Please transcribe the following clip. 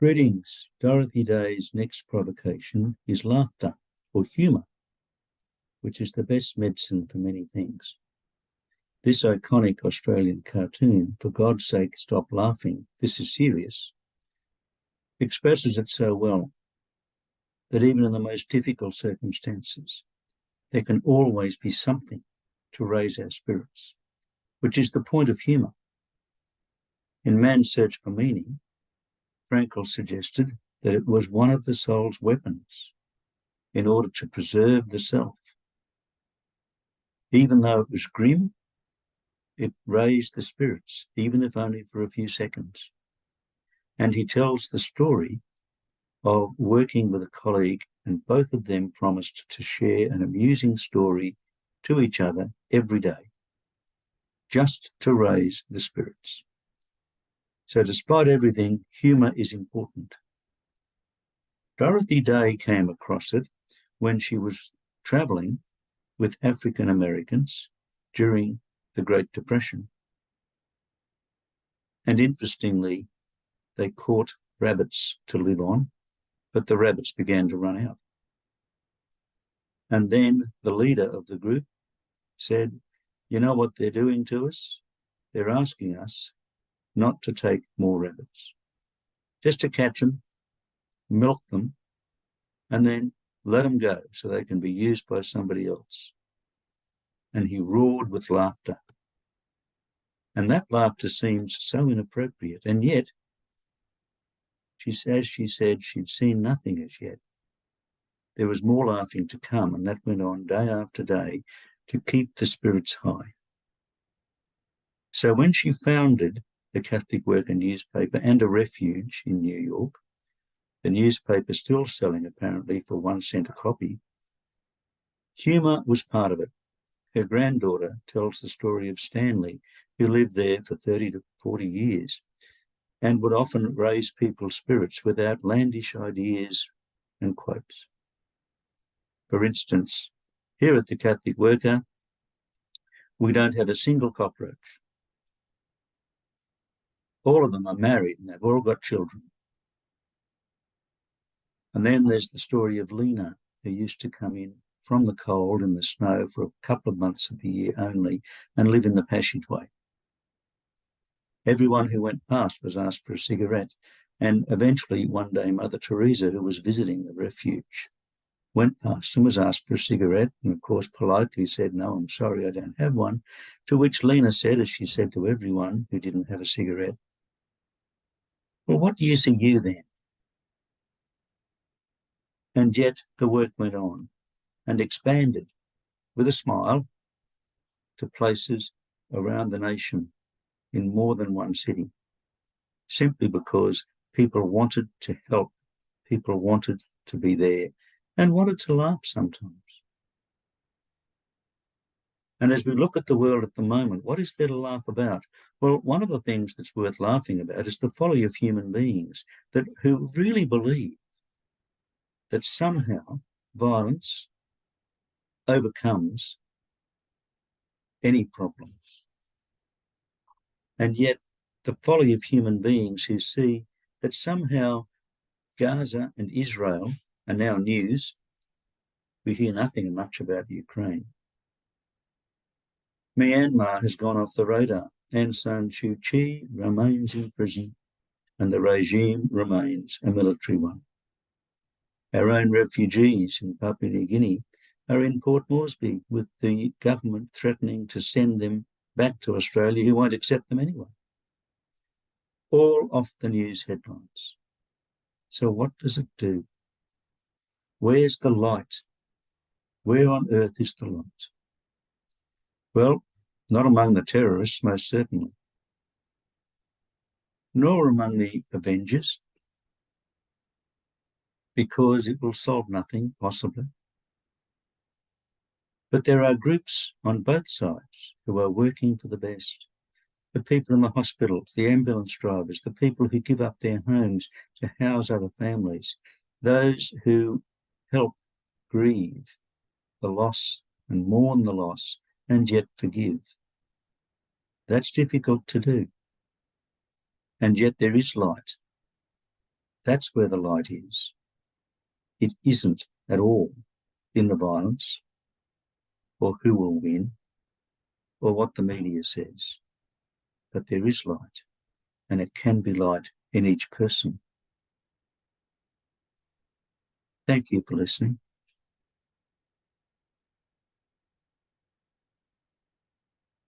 Greetings. Dorothy Day's next provocation is laughter or humour, which is the best medicine for many things. This iconic Australian cartoon, For God's Sake Stop Laughing, This is Serious, expresses it so well that even in the most difficult circumstances, there can always be something to raise our spirits, which is the point of humour. In Man's Search for Meaning, Frankl suggested that it was one of the soul's weapons in order to preserve the self. Even though it was grim, it raised the spirits, even if only for a few seconds. And he tells the story of working with a colleague, and both of them promised to share an amusing story to each other every day, just to raise the spirits. So despite everything, humour is important. Dorothy Day came across it when she was travelling with African Americans during the Great Depression. And interestingly, they caught rabbits to live on, but the rabbits began to run out. And then the leader of the group said, "You know what they're doing to us? They're asking us not to take more rabbits, just to catch them, milk them, and then let them go so they can be used by somebody else." And he roared with laughter. And that laughter seems so inappropriate, and yet, as she said, she'd seen nothing as yet. There was more laughing to come, and that went on day after day to keep the spirits high. So when she founded the Catholic Worker newspaper and a refuge in New York, the newspaper still selling apparently for 1 cent a copy, humour was part of it. Her granddaughter tells the story of Stanley, who lived there for 30 to 40 years and would often raise people's spirits with outlandish ideas and quotes. For instance, here at the Catholic Worker, we don't have a single cockroach. All of them are married and they've all got children. And then there's the story of Lena, who used to come in from the cold and the snow for a couple of months of the year only and live in the passageway. Everyone who went past was asked for a cigarette, and eventually one day Mother Teresa, who was visiting the refuge, went past and was asked for a cigarette, and of course politely said, "No, I'm sorry, I don't have one," to which Lena said, as she said to everyone who didn't have a cigarette, "Well, what use are you then?" And yet the work went on and expanded with a smile to places around the nation in more than one city, simply because people wanted to help, people wanted to be there, and wanted to laugh sometimes. And as we look at the world at the moment, what is there to laugh about? Well, one of the things that's worth laughing about is the folly of human beings who really believe that somehow violence overcomes any problems. And yet the folly of human beings who see that somehow Gaza and Israel are now news. We hear nothing much about Ukraine. Myanmar has gone off the radar. Aung San Suu Kyi remains in prison, and the regime remains a military one. Our own refugees in Papua New Guinea are in Port Moresby, with the government threatening to send them back to Australia, who won't accept them anyway. All off the news headlines. So what does it do? Where's the light? Where on earth is the light? Well, not among the terrorists, most certainly. Nor among the Avengers, because it will solve nothing, possibly. But there are groups on both sides who are working for the best. The people in the hospitals, the ambulance drivers, the people who give up their homes to house other families, those who help grieve the loss and mourn the loss and yet forgive. That's difficult to do. And yet there is light. That's where the light is. It isn't at all in the violence, or who will win, or what the media says. But there is light, and it can be light in each person. Thank you for listening.